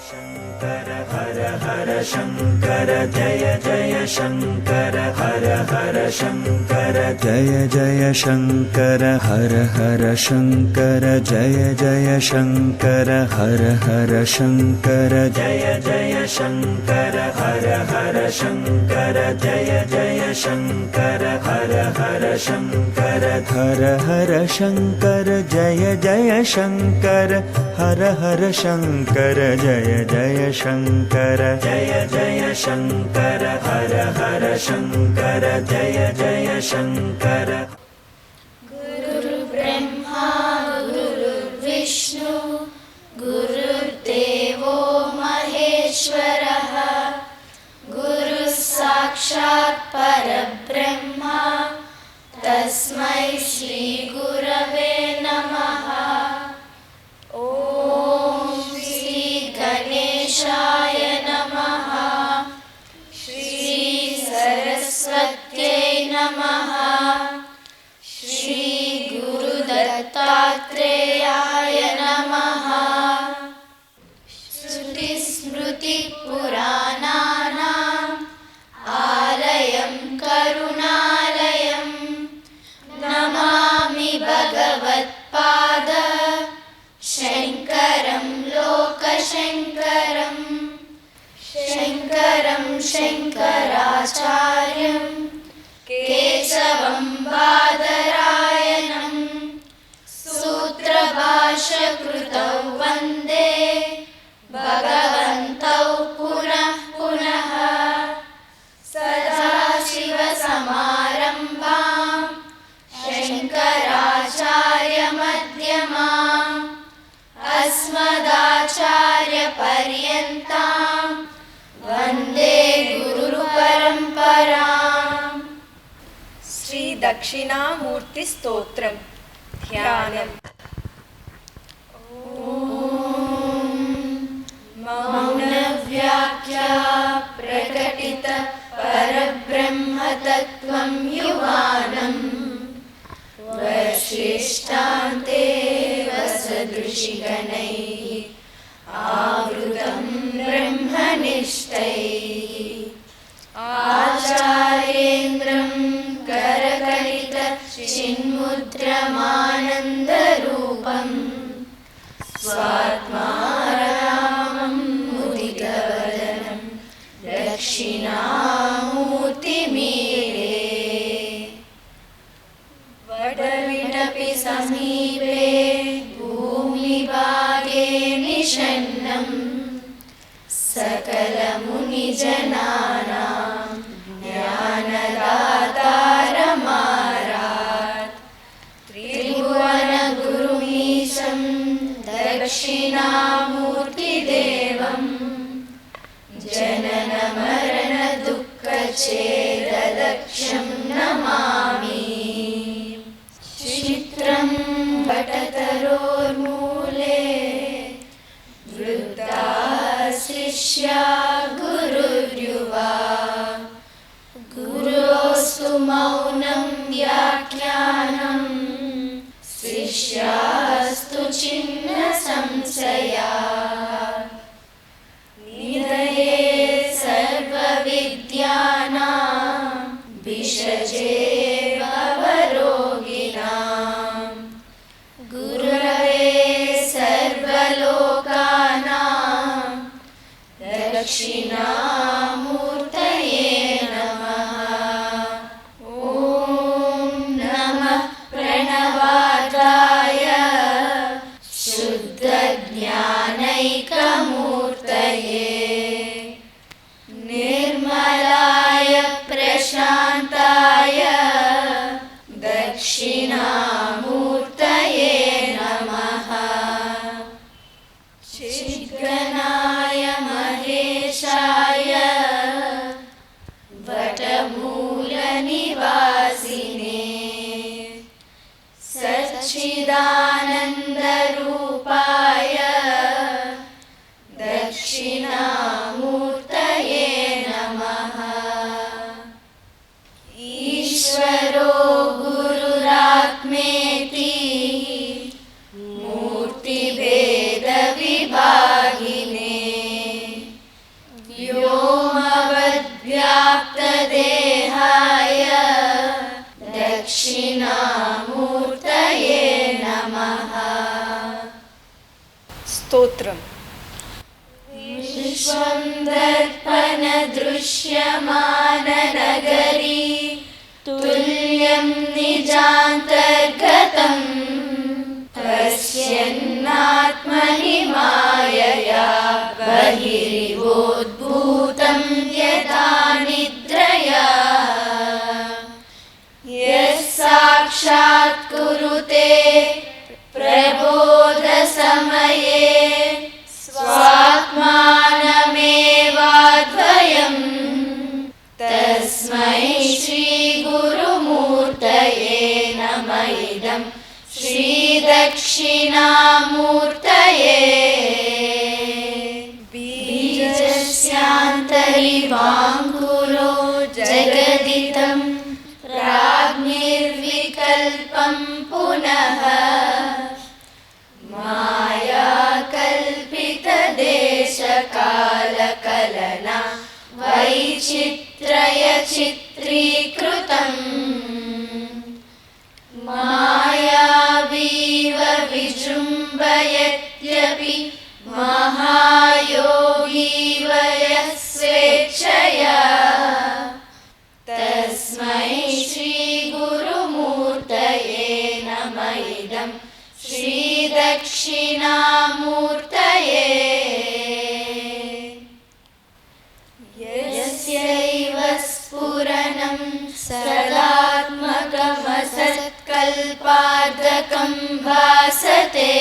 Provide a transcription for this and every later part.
शंकर हर हर शंकर जय जय शंकर हर हर शंकर जय जय शंकर हर हर शंकर जय जय शंकर हर हर शंकर जय जय शंकर हर हर शंकर जय जय शंकर हर हर शंकर हर हर शंकर जय जय शंकर हर हर शंकर जय जय शंकर जय जय शंकर हर हर शंकर जय जय शंकर। गुरुर्ब्रह्मा गुरुर्विष्णु गुरुर्देवो महेश्वरः गुरुः साक्षात् परब्रह्मा तस्मै श्री गुरवे नमः। गणेशाय नमः। श्री सरस्वत्यै नमः। श्री गुरुदत्तात्रेयाय नमः। श्रुतिस्मृतिपुराणानाम् आलयं करुणालयं नमामि भगवत्पाद शङ्करं लोकशङ्करं शङ्करं शङ्कराचार्यं केशवं बादरायणं सूत्रभाष्यकृतौ वन्दे भगवन्तौ पुनः पुनः। सदाशिवसमारम्भां शङ्कराचार्यमध्यमाम् अस्मदाचार्यपर्यन्तां वन्दे गुरुपरम्पराम्। శ్రీ దక్షిణామూర్తి స్తోత్రం ధ్యానం. మౌనవ్యాఖ్యా ప్రకటిత పరబ్రహ్మతత్వం యువానం వశిష్టాంతే వసదృషిగణైః ఆవృతం బ్రహ్మనిష్టైః ఆచార్యేంద్రం కరకలిత చిన్ముద్రమానందరూపం స్వాత్మారామం ముదితవదనం దక్షిణామూర్తిమీడే వడవిటపి సమీపే భూమిభాగే నిషన్నం సకలమునిజనానాం జ్ఞానదాతారమారాత్ త్రిభువనగురుమీశం దక్షిణామూర్తిదేవం జననమరణదుఃఖఛేదదక్షం నమామి. చిత్రం వటతరోర్మూలే వృద్ధా శిష్యా గురుర్యువా గురోస్తు మౌనం వ్యాఖ్యానం శిష్యాస్తు చిన్న సంశయా నిధయే సర్వవిద్యానాం భిషజే భవరోగిణాం గురవే సర్వలోకానాం దక్షిణామూర్తయే నమః. ఓం నమః ప్రణవార్థాయ శుద్ధజ్ఞానైకమూర్తయే నిర్మలాయ ప్రశాంతాయ దక్షిణామూర్తయే నమః. చిద్గణాయ మహేశాయ వటమూలనివాసినే సచ్చిదానందరూపాయ దక్షిణామూర్తయే నమః. ఈశ్వరో గురురాత్మేతి మూర్తిభేద విభాగినే స్తోత్రం. विश्वं दर्पणदृश्यमाननगरी तुल्यं निजान्तर्गतं पश्यन्नात्मनि मायया बहिरिवोद्भूतं यदा निद्रया यः साक्षात् कुरुते प्रबोधसमये स्वात्मानमेवाद्वयम् तस्मै श्रीगुरुमूर्तये नमः इदं श्रीदक्षिणामूर्तये बीजस्यान्तरिवाङ्कुरो जगदिदं प्राज्ञिर्विकल्पं पुनः मायाकल्पितदेशकालकलना वैचित्र्य चित्रीकृतम् मायावीव विजृम्भयत्यपि महायोगीव यः स्वेच्छया तस्मै श्रीगुरुमूर्तये नमः इदं श्रीदक्षिणामूर्तये यस्यैव स्फुरणं सदात्मकमसत्कल्पार्धकं भासते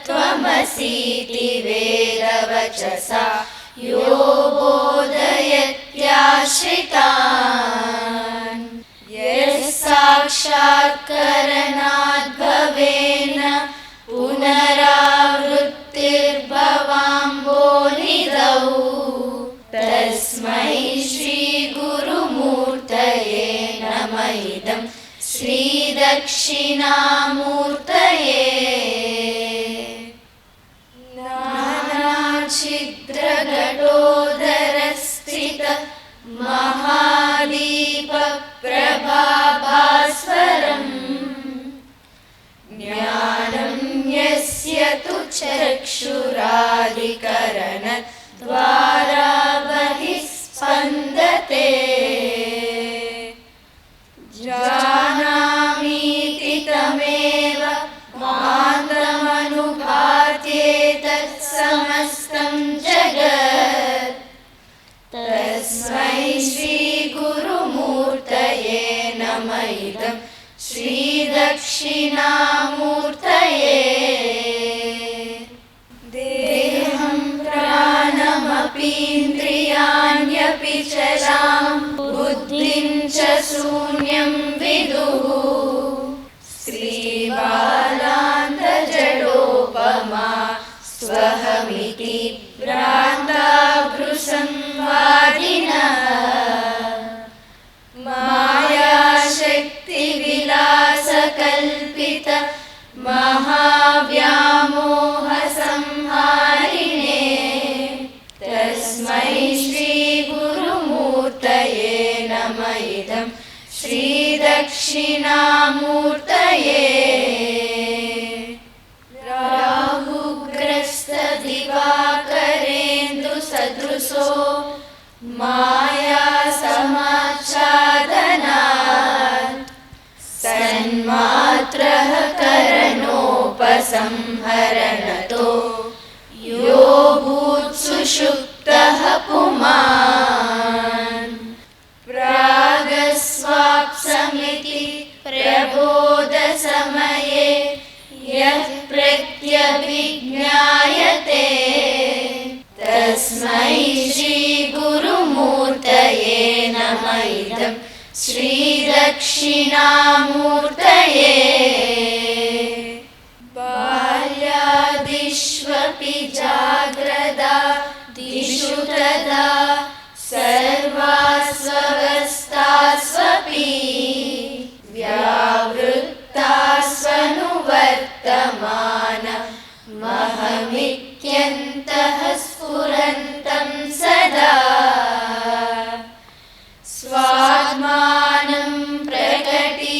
साक्षात्तत्त्वमसीति वेदवचसा यो बोधयत्याश्रितान् यः साक्षात्करणाद्भवेन पुनरावृत्तिर्भवाम्भोनिधौ तस्मै श्रीगुरुमूर्तये नमः इदं श्रीदक्षिणामूर्तये नानाच्छिद्रघटोदरस्थित महादीपप्रभाभास्वरम् ज्ञानं यस्य तु चक्षुरादिकरणद्वारा बहिः स्पन्दते जानामीति तमेव मान्तमनुभात्येतत् समस्तं जगत् तस्मै श्रीगुरुमूर्तये नमः इदं श्रीदक्षिणामूर्तये देहं प्राणमपीन्द्रियाण्यपि चलां बुद्धिं च शून्यं विदुः श्रीबालान्तजडोपमा स्वहमिति भ्रान्ता भ्रुसंवादिनः मायाशक्तिविलासकल्पित महाव्यामोहसंहारिणे तस्मै श्रीगुरुमूर्तये नमः इदं श्रीदक्षिणामूर्तये राहुग्रस्तदिवाकरेन्दुसदृशो मायासमाच्छादनात् सन्मात्रः करणोपसंहरणतो यो भूत्सुषुप्तः पुमान् प्रागस्वाप्समिति प्रबोधसमये यः प्रत्यभिज्ञायते तस्मै श्रीगुरुमूर्तये नमः इदं श्रीदक्षिणामूर्तये बाल्यादिष्वपि जाग्रदा दिषु तदा सर्वास्वस्थास्वपि व्यावृत्तास्वनुवर्तमान महमित्यन्तः स्फुरन्तं सदा स्वात्मानं प्रकटीकरोति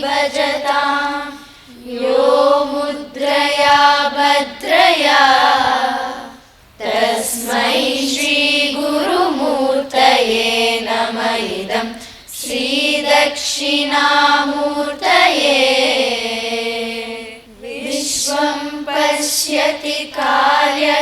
भजतां दक्षिणामूर्तये विश्वं पश्यति कार्यकारणतया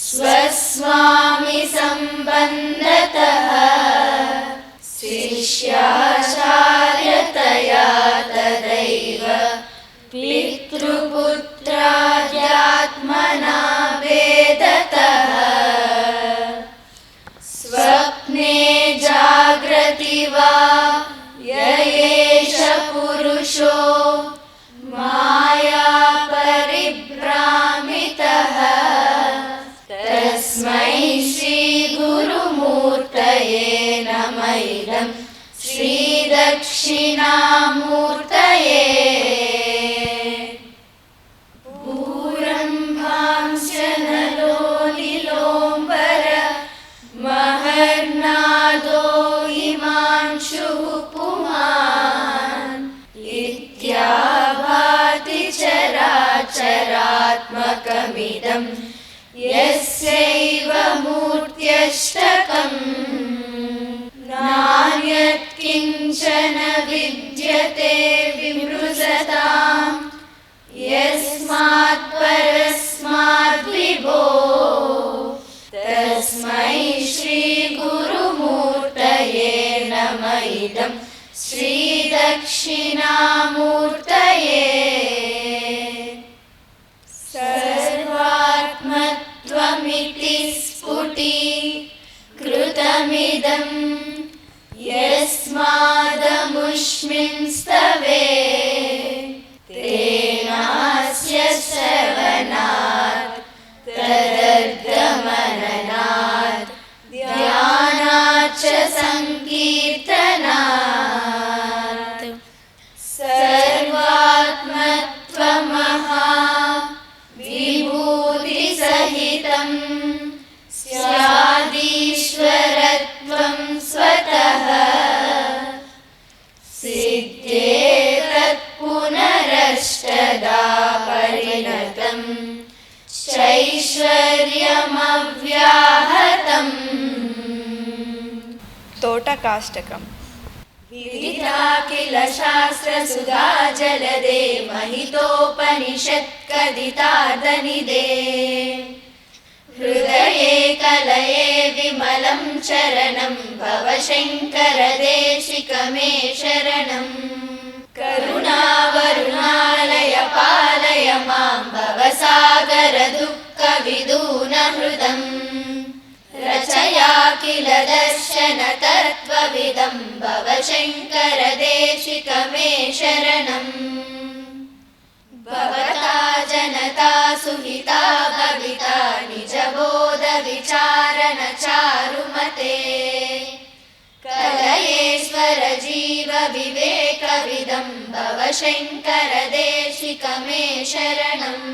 स्वस्वामि सम्बन्धतः शिष्याचार्यतया तदैव पितृपुत्राद्यात्मना भेदतः स्वप्ने जाग्रति वा य एष पुरुषो माया परिभ्रामितः तस्मै श्रीगुरुमूर्तये नमः इदं श्रीदक्षिणामूर्तये पूरम्भांश्च नलो नीलोम्बर महर्नादो हिमांशुः पुमान् इत्याभाति चराचरात्मकमिदं यस्यैव मूर्त्यष्टकम् नान्यत् किञ्चन विद्यते विमृशताम् यस्मात् परस्माद् विभो तस्मै श्रीगुरुमूर्तये नमः इदं श्रीदक्षिणामूर्तये सर्वात्मत्वमिति स्फुटीकृतमिदं यस्मादमुष्मिन् स्तवे तेनास्य श्रवणात् तदर्थमननात् ध्यानात् च सङ्कीर्तनात् सर्वात्मत्वमहा विभूतिसहितं स्यादीश्वरत्वं स्वतः सिद्ध्येतत् पुनरष्टदा परिणतम् चैश्वर्यमव्याहतम् तोटकाष्टकं विदिता किल शास्त्रसुधा जलदे महितोपनिषत्कथितार्थनिधे हृदये कलये विमलं चरणं भवशङ्करदेशिकमे शरणम् करुणावरुणालय पालय मां भवसागरदुःखविदूनहृदम् रचया किल दर्शनतत्त्वविदं भवशङ्करदेशिकमे शरणम् भवता जनता सुहिता भविता निजबोधविचारणचारुमते कलयेश्वर जीव विवेकविदं भवशङ्करदेशिकमे शरणम्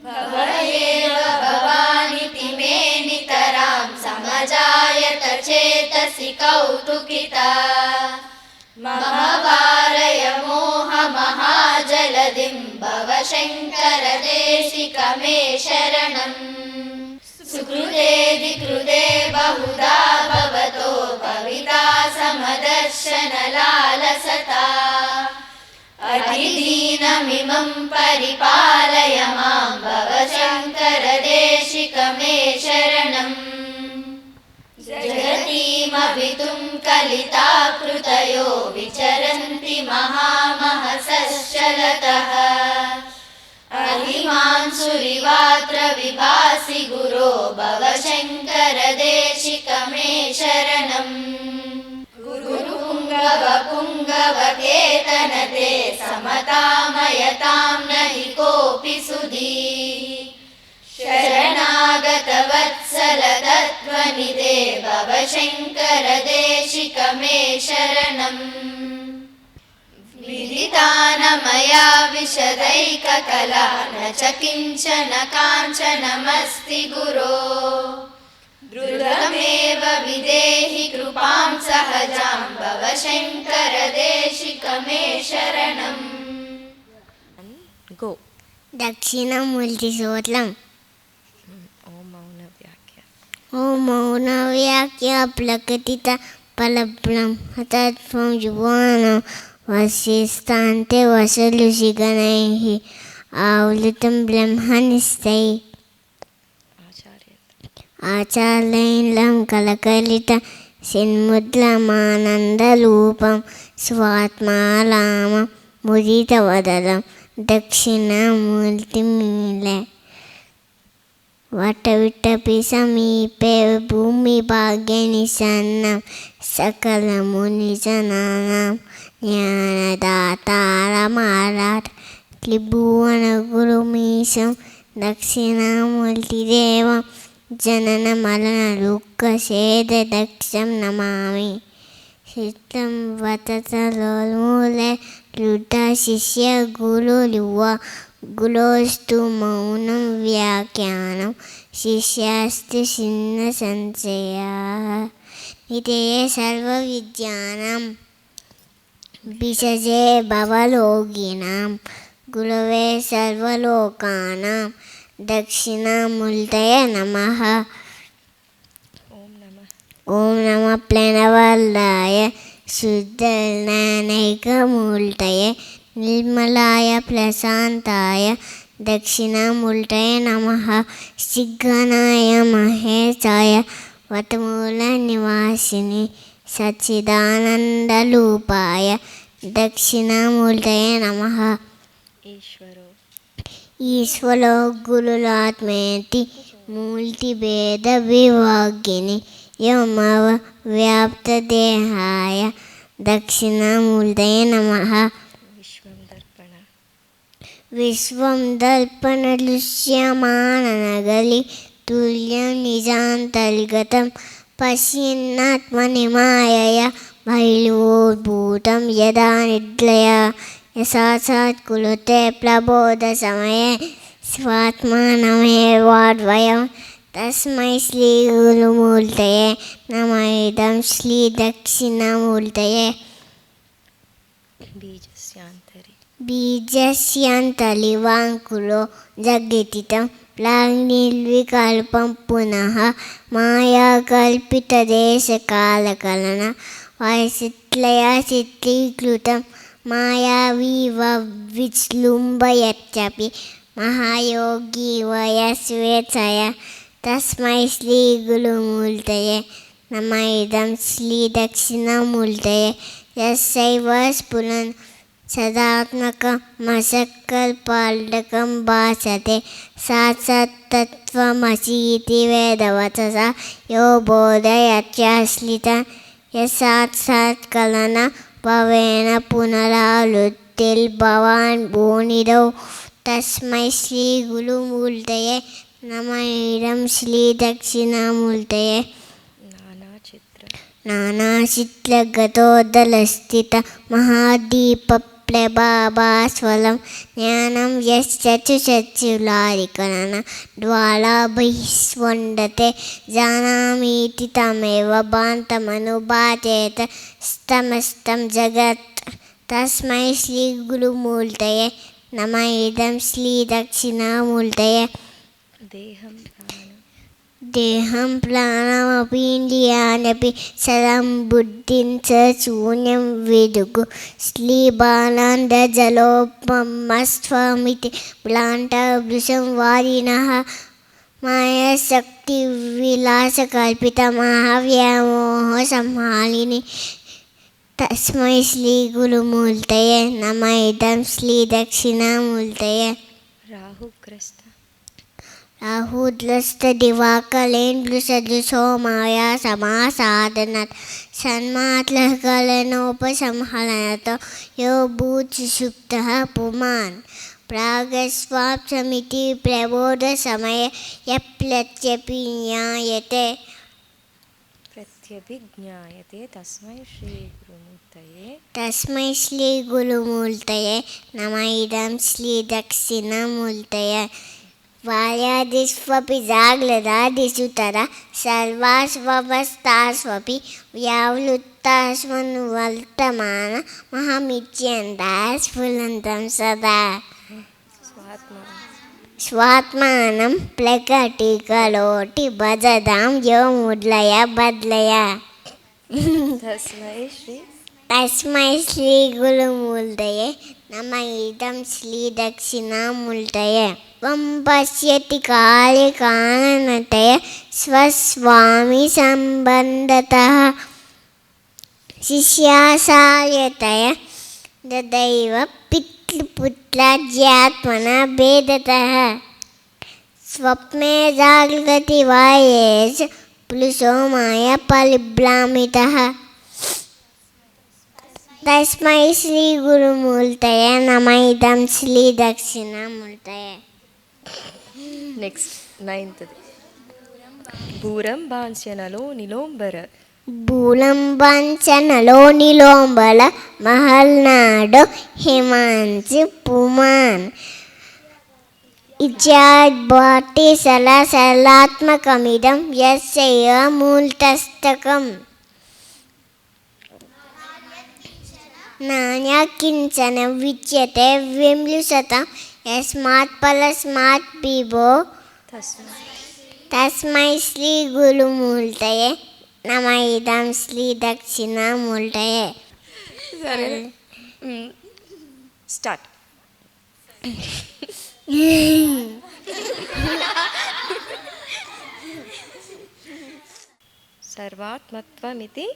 भव एव भवानिति मे नितरां समजायत चेतसि कौतुकिता मम वारय मोहमहाजलधिं भवशङ्करदेशिकमे शरणम् सुकृतेऽधिकृते बहुधा भवतो भविता समदर्शनलालसता अतिदीनमिमं परिपालय मां भवशङ्करदेशिकमे शरणम् जगतीमभितुं कलिताकृतयो विचरन्ति महामहसश्चलतः अहिमांसुरिवात्र विभासि गुरो भवशङ्करदेशिकमे शरणम् गुरुपुङ्गवपुङ्गवकेतनते समतामयतां न हि कोऽपि सुधी शरणागतवत्सलतत्त्वनिधे भवशङ्करदेशिकमे शरणम् विदितान मया विशदैककला न च किञ्चन काञ्चनमस्ति गुरो द्रुतमेव विदेहि कृपां सहजां भवशङ्करदेशिकमे शरणम् गो दक्षिणमूर्तिसूत्रम् ओम मौन व्याख्या ओम मौन व्याख्या प्रकटिता परब्रह्मतत्त्वं युवानं वसिष्ठान्ते वसुऋषिगणैः आवृतं ब्रह्मनिष्ठैः आचार्यैलं कलकलितं सिन्मुद्रमानन्दरूपं स्वात्मारामं मुदितवदनं दक्षिणामूर्तिमीले वटविटपि समीपे भूमिभागे निषन्नं सकलमुनिजनानां ज्ञानदातारमारात् त्रिभुवनगुरुमीशं दक्षिणामूर्तिदेवं जननमरणदुःखसेददक्षं नमामि चित्तं वततलोन्मूले लुटशिष्य गुरुर्युव गुरोस्तु मौनं व्याख्यानं शिष्यास्तु छिन्नसंशयाः निधये सर्वविद्यानां विषजे भवरोगिणां गुरवे सर्वलोकानां दक्षिणामूर्तये नमः। ॐ नमः प्रणवाय शुद्धज्ञानैकमूर्तये निर्मलाय प्रशान्ताय दक्षिणामूर्तये नमः। श्रीगणाय महेशाय वटमूलनिवासिने सच्चिदानन्दरूपाय दक्षिणामूर्तये नमः। ईश्वरो गुरुरात्मेति मूर्तिभेदविभागिने व्योमव्याप्तदेहाय दक्षिणामूर्तये नमः। विश्वं दर्पणदृश्यमाननगरी तुल्यं निजान्तर्गतं पश्यन्नात्मनि मायया बहिर्भूतं यदा निद्रया यशासात् कुरुते प्रबोधसमये स्वात्मानमेवाद्वयं तस्मै श्रीगुरुमूर्तये नमः। इदं श्रीदक्षिणामूर्तये। बीजस्यान्तरिवाङ्कुरो जगतितं प्राग्निर्विकल्पं पुनः मायाकल्पितदेशकालकलना वैचित्र्या चित्रीकृतं मायावीव विजृम्भयत्यपि महायोगी वयस्वेच्छया तस्मै श्रीगुरुमूर्तये नमः। इदं श्रीदक्षिणामूर्तये। यस्यैव स्फुरन् सदात्मकमसत्कल्पार्थकं भासते साक्षात्तत्त्वमसीति वेदवचसा यो बोधयत्याश्रितं यस्साक्षात्कलन भवेन पुनरावृत्तिर्भवान् भूनिधौ तस्मै श्रीगुरुमूर्तये नमः। इदं श्रीदक्षिणामूर्तये। नानाचित्रगतोदलस्थित महादीपप्रभाभास्वलं ज्ञानं यश्चक्षुषच्युलारिकलन ज्वाला बहिस्फुण्डते जानामीति तमेव भान्तमनुभातेत स्तमस्तं जगत् तस्मै श्रीगुरुमूर्तये नमः। इदं श्रीदक्षिणामूर्तये। देहं प्राणमपीन्द्रियाण्यपि सरं बुद्धिं च शून्यं विदुः श्लीबालाण्डजलोपमस्त्वमिति भ्रान्तवृषं वारिणः मायाशक्तिविलासकल्पितमहाव्यामोहसंहारिणि तस्मै श्रीगुरुमूर्तये नमः। इदं श्रीदक्षिणामूर्तये। राहुद्रष्टदिवाकरेन्द्रसदृशो माया समासादनात् सन्मात्रकलनोपसंहरणतो यो भूत्सुप्तः पुमान् प्रागस्वाप्समिति प्रबोधसमये यप्रत्यभिज्ञायते तस्मै श्रीगुरुमूर्तये नमः। इदं श्रीदक्षिणामूर्तये। वार्यादिष्वपि जाग्रदादिषु तदा सर्वास्वस्थास्वपि व्यावृत्तास्मनुवर्तमानमहमित्यन्तः स्फुरन्तं सदा स्वात्मानं प्रकटीकरोति भजतां यो मुद्रया बद्लया। तस्मै श्री तस्मै श्री गुरुमूर्तये नम इदं श्री दक्षिणामूर्तये त्वं पश्यति काले कारणतय स्वस्वामी सम्बन्धतः शिष्यासार्यतय तदैव पितृपुत्राज्यात्मना भेदतः स्वप्ने जागृति वायेश पुरुषो माया परिभ्रामितः तस्मै श्री गुरुमूर्तये नमः इदं श्री दक्षिणामूर्तये नेक्स्ट 9th भूरं भांस्यनलो निलोंबर భూలంబంచనలో నిలోంబల మహల్నాడు హిమాంసి పుమాన్ ఇచ్చాడ్బాటి సలాత్మకమిదం యస్య మూలతస్తకం నాణ్యకించన విచ్యతే విమ్లుసతం యస్మాత్ పలస్మాత్ బిభో తస్మై శ్రీ గురుమూర్తయే నమ ఇదం శ్రీ దక్షిణామూర్తయే स्टार्ट सर्वात्मत्वमिति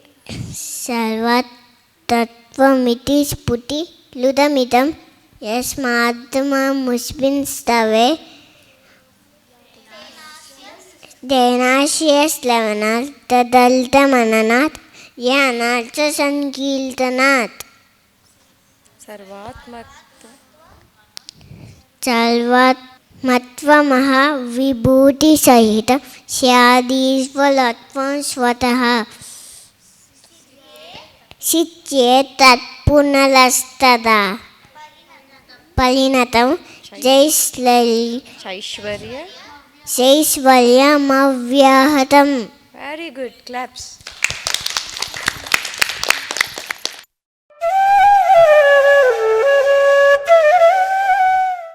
సర్వతత్వమితి స్ఫుటి లుదమిదం యస్మాద్మముస్మిన్ స్తవే दैनाश्यश्लवनात् तदल्तमननात् यानात् च सङ्कीर्तनात् सर्वात्मत्वमः विभूतिसहितं स्यादीश्वरत्वं स्वतः शिच्येत् तत्पुनरस्तदा परिणतं ऐश्वर्य शैश्वर्यमव्याहतम् वेरी गुड क्लैप्स